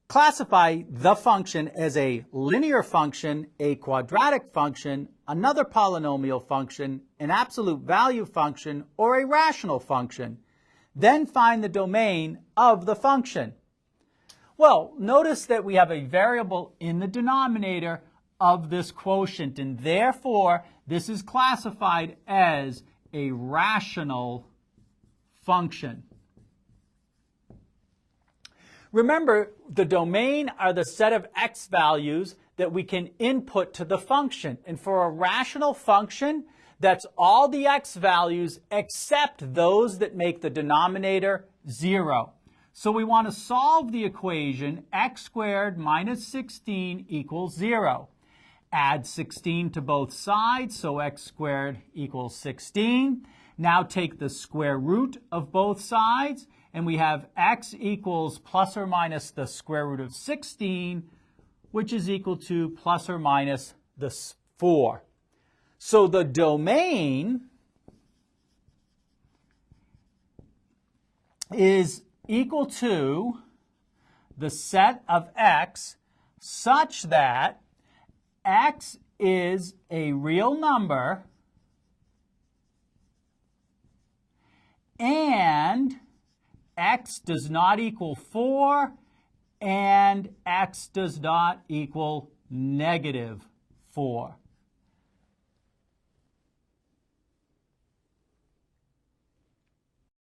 classify the function as a linear function, a quadratic function, another polynomial function, an absolute value function, or a rational function. Then find the domain of the function. Well, notice that we have a variable in the denominator of this quotient, and therefore this is classified as a rational function. Remember, the domain are the set of x values that we can input to the function. And for a rational function, that's all the x values except those that make the denominator 0. So we want to solve the equation x squared minus 16 equals 0. Add 16 to both sides, so x squared equals 16. Now take the square root of both sides, and we have x equals plus or minus the square root of 16, which is equal to plus or minus the 4. So the domain is equal to the set of x such that x is a real number and x does not equal 4 and x does not equal negative 4.